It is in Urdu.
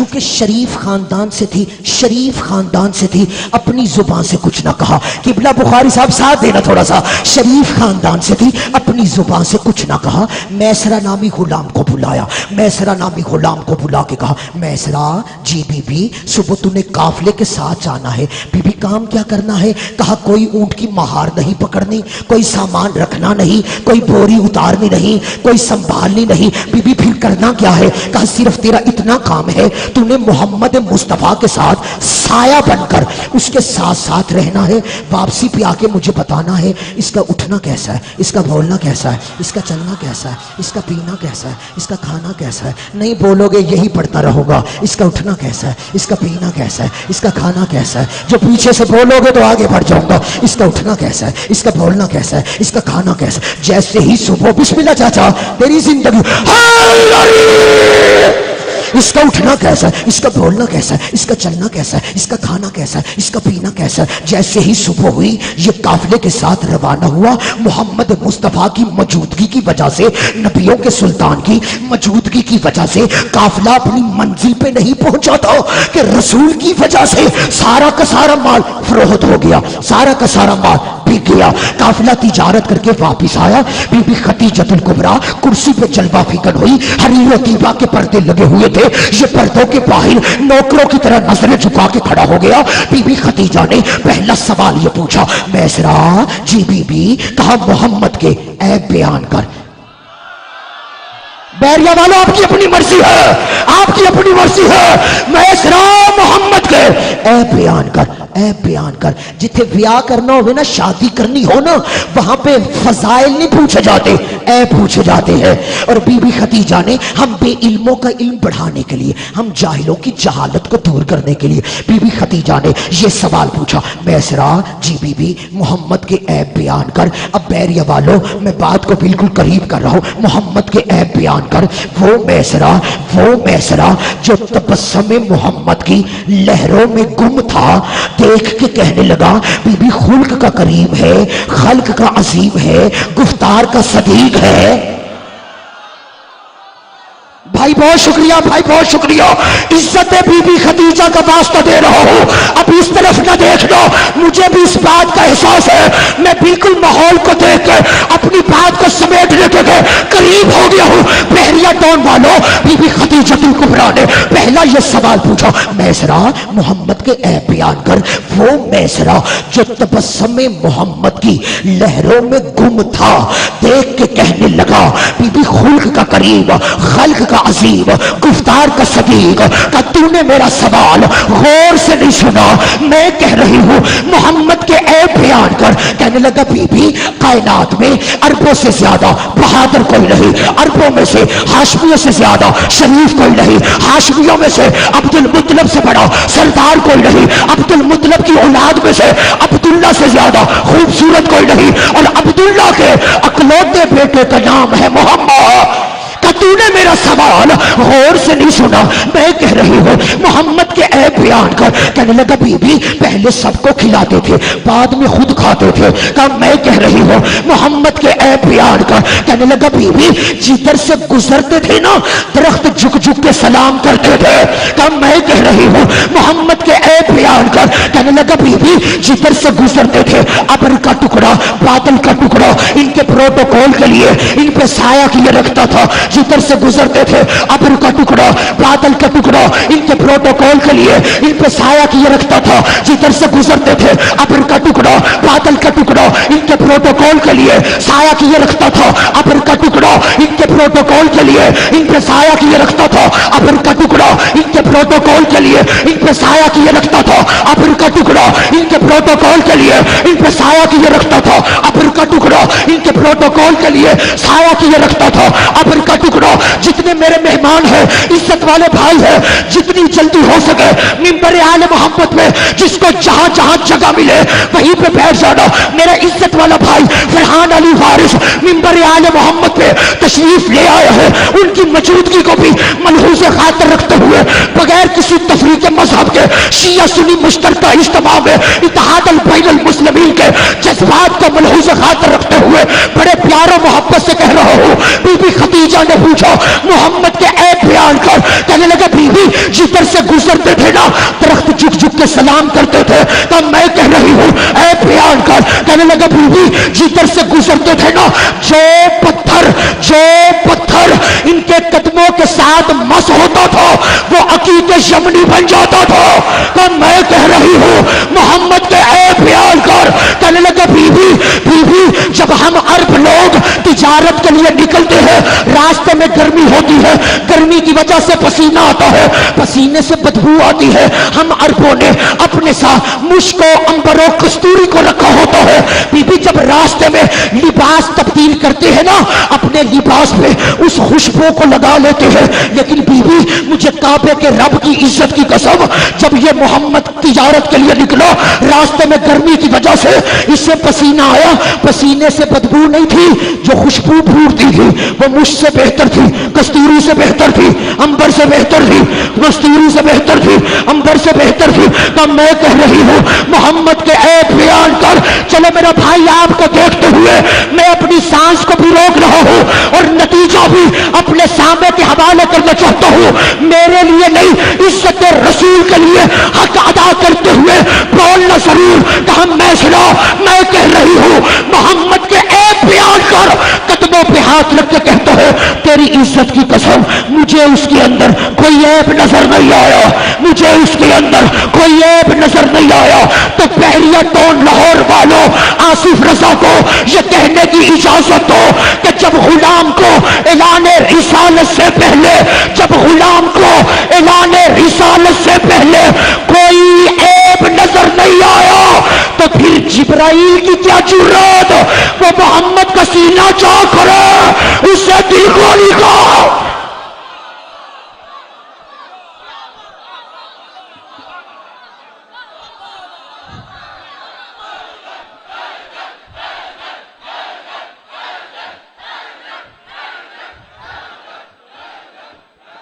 چونکہ شریف خاندان سے تھی، شریف خاندان سے تھی، اپنی زبان سے کچھ نہ کہا. قبلہ بخاری صاحب ساتھ دینا تھوڑا سا. شریف خاندان سے تھی، اپنی زبان سے کچھ نہ کہا. میسرہ نامی غلام کو بلایا، میسرہ نامی غلام کو بلا کے کہا میسرہ جی بی بی صبح تو نے قافلے کے ساتھ جانا ہے. بی بی کام کیا کرنا ہے؟ کہا کوئی اونٹ کی مہار نہیں پکڑنی، کوئی سامان رکھنا نہیں، کوئی بوری اتارنی نہیں، کوئی سنبھالنی نہیں. بی بی پھر کرنا کیا ہے؟ کہا صرف تیرا اتنا کام ہے، تو نے محمد مصطفیٰ کے ساتھ سایہ بن کر اس کے ساتھ ساتھ رہنا ہے. واپسی پہ آ کے مجھے بتانا ہے اس کا اٹھنا کیسا ہے، اس کا بولنا کیسا ہے، اس کا چلنا کیسا ہے، اس کا پینا کیسا ہے، اس کا کھانا کیسا ہے. نہیں بولو گے یہی پڑھتا رہو گا. اس کا اٹھنا کیسا ہے، اس کا پینا کیسا ہے، اس کا کھانا کیسا ہے. جو پیچھے سے بولو گے تو آگے بڑھ جاؤں گا. اس کا اٹھنا کیسا ہے، اس کا بولنا کیسا ہے، اس کا کھانا کیسا ہے. جیسے ہی صبح بسم اللہ چاچا تیری زندگی اس کا اٹھنا کیسا ہے، اس کا بولنا کیسا ہے، اس کا چلنا کیسا ہے، اس کا کھانا کیسا ہے، اس کا پینا کیسا ہے. جیسے ہی صبح ہوئی یہ قافلے کے ساتھ روانہ ہوا. محمد مصطفیٰ کی موجودگی کی وجہ سے، نبیوں کے سلطان کی موجودگی کی وجہ سے قافلہ اپنی منزل پہ نہیں پہنچا تھا کہ رسول کی وجہ سے سارا کا سارا مال فروخت ہو گیا، سارا کا سارا مال بک گیا. قافلہ تجارت کر کے واپس آیا. بی بی خدیجۃ الکبریٰ کرسی پہ جلوہ فکن ہوئی. حریر و طیبہ کے پردے لگے ہوئے تھے. یہ پردوں کے باہر نوکروں کی طرح نظریں جھکا کے کھڑا ہو گیا. بی بی خدیجہ نے پہلا سوال یہ پوچھا میسرہ جی بی بی کہا محمد کے عیب بیان کر. بیریا والو آپ کی اپنی مرضی ہے، آپ کی اپنی مرضی ہے. میسرہ محمد کے عیب بیان کر، عیب بیان کر. جتھے بیاہ کرنا ہو نا، شادی کرنی ہو نا، وہاں پہ فضائل نہیں پوچھے جاتے، عیب پوچھے جاتے ہیں. اور بی بی خدیجہ نے ہم بے علموں کا علم بڑھانے کے لیے، ہم جاہلوں کی جہالت کو دور کرنے کے لیے بی بی خدیجہ نے یہ سوال پوچھا میسرہ جی بی بی محمد کے عیب بیان کر. اب بیریا والو میں بات کو بالکل قریب کر رہا ہوں. محمد کے عیب بیان کر. وہ میسرہ جو تبسم محمد کی لہروں میں گم تھا، دیکھ کے کہنے لگا بی بی خلق کا کریم ہے، خلق کا عظیم ہے، گفتار کا صدیق ہے. بھائی بہت شکریہ، بھائی بہت شکریہ. عزت بی بی خدیجہ کا واسطہ دے رہا ہوں. اب اس طرف نہ دیکھنا، مجھے بھی اس بات کا احساس ہے. میں بالکل ماحول کو دیکھ کے اپنی بات کو سمیٹنے کے قریب ہو گیا ہوں. بحریہ ٹون والوں، بی بی خدیجہ الکبریٰ نے پہلا یہ سوال پوچھا میسرہ محمد کے عیب بیان کر. وہ میسرہ جو تبسم محمد کی لہروں میں گم تھا، دیکھ کے کہنے لگا بی بی خلق کا کریم، خلق کا عظیم، گفتار کا صدیق. کہ تو نے میرا سوال غور سے نہیں سنا. میں کہہ رہی ہوں محمد کے عیب بیان کر. کہنے لگا بی بی کائنات میں عربوں سے زیادہ بہادر کوئی نہیں، عربوں میں سے ہاشمیوں سے زیادہ شریف کوئی نہیں، ہاشمیوں میں سے عبد المطلب سے بڑا سردار کوئی نہیں، عبد المطلب کی اولاد میں سے عبداللہ سے زیادہ خوبصورت کوئی نہیں، اور عبداللہ کے اکلوتے بیٹے کا نام ہے محمد. تو نے میرا سوال غور سے نہیں سنا. میں کہہ رہی ہوں محمد کے عیب بیان کر. کہنے لگا بی بی پہلے سب کو کھلاتے تھے، بعد میں خود کھاتے تھے. کہا میں کہہ رہی ہوں محمد کے عیب بیان کر. کہنے لگا بی بی جدھر سے گزرتے تھے نا، درخت جھک جھک کے سلام کرتے تھے. کہا میں کہہ رہی ہوں محمد کے عیب بیان کر. کہنے لگا بی بی جدھر سے گزرتے تھے، ابر کا ٹکڑا، بادل کا ٹکڑا ان کے پروٹوکول کے لیے ان پہ سایہ کیے رکھتا تھا. جدھر سے گزرتے تھے ابر کا ٹکڑا، بادل کا ٹکڑا ان کے پروٹوکول کے لیے ان پہ سایہ کیے رکھتا تھا. جدھر سے گزرتے تھے ابر کا ٹکڑا، بادل کا ٹکڑا ان کے پروٹوکول کے لیے سایہ کیے رکھتا تھا. ابر کا ٹکڑا ان کے پروٹوکول کے لیے ان پہ سایہ کیے رکھتا تھا. ابر کا ٹکڑا ان کے پروٹوکول کے لیے ان پہ سایہ کیے رکھتا تھا. ابر کا ٹکڑا ان کے پروٹوکول کے لیے ان پہ سایہ کیے رکھتا تھا. ابر کا ٹکڑا ان کے پروٹوکول کے لیے سایہ کیے رکھتا تھا. ابر کا ٹکڑا جتنے میرے مہمان ہیں، عزت والے بھائی ہیں، جتنی جلدی ہو سکے منبر آل محمد میں جس کو جہاں جہاں جگہ ملے وہیں پہ بیٹھ جانا. میرا عزت والا بھائی فرحان علی وارث منبر آل محمد پہ تشریف لے آیا ہے. ان کی موجودگی کو بھی ملحوظ خاطر رکھتے ہوئے بغیر کسی تفریق مذہب کے شیعہ سنی مشترکہ اجتماع میں اتحاد البین المسلمین کے جذبات کو ملحوظ خاطر رکھتے ہوئے بڑے پیار و محبت سے کہہ رہا ہوں بی بی خدیجہ نے پوچھا محمد کے عیب بیان بیان کر. کہنے لگا بیوی جدھر سے گزرتے تھے نا درخت جھک جھک کے سلام کرتے تھے. تو میں کہہ رہی ہوں اے بیان کر. کہنے لگا بیوی جدھر سے گزرتے تھے نا جو پتھر ان کے قدموں کے ساتھ مس ہوتا تھا وہ عقیق یمنی بن جاتا تھا. تو میں کہہ رہی ہوں محمد کے اے بیان کر. کہنے لگا بیوی جب ہم عرب لوگ تجارت کے لیے نکلتے ہیں راستے میں گرمی ہوتی ہے, گرمی کی وجہ سے پسینہ آتا ہے, پسینے سے بدبو آتی ہے. ہم عربوں نے اپنے ساتھ مشک و عنبر و کستوری کو رکھا ہوتا ہے. بیوی جب راستے میں لباس تبدیل کرتے ہیں نا اپنے لباس پہ اس خوشبو کو لگا لیتے ہیں. لیکن بیوی مجھے کعبے کے رب کی عزت کی قسم جب یہ محمد تجارت کے لیے نکلا راستے میں گرمی کی وجہ سے اسے پسینہ آیا, پسینے سے بدبو نہیں تھی, جو خوشبو پھوٹتی تھی وہ مجھ سے بہتر تھی, کستوری سے بہتر تھی, عنبر سے بہتر تھی, کستوری سے بہتر تھی, عنبر سے بہتر تھی. تو میں کہہ رہی ہوں محمد کے ایک بیان کر. چلو میرا بھائی آپ کو دیکھتے ہوئے میں اپنی سانس کو بھی روک رہا ہوں اور نتیجہ بھی اپنے سامنے کے حوالے کرنا چاہتا ہوں. میرے لیے نہیں عزت رسول کے لیے حق ادا کرتے ہوئے بولنا ضرور کہا میں سنا. میں کہہ رہی ہوں محمد کے ایک بیان کر قدموں پہ ہاتھ رکھ کے کہتا ہے تیری عزت کی قسم مجھے اس کے اندر کوئی عیب نظر نہیں آیا, مجھے اس کے اندر کوئی عیب نظر نہیں آیا. تو بحریہ ٹون لاہور والوں آصف رضا کو یہ کہنے کی اجازت دو کہ جب غلام کو اعلان رسالت سے پہلے کوئی عیب نظر نہیں آیا تو پھر جبرائیل کی کیا جرات, وہ محمد کا سینہ چاک کرے, اسے دل گولی کا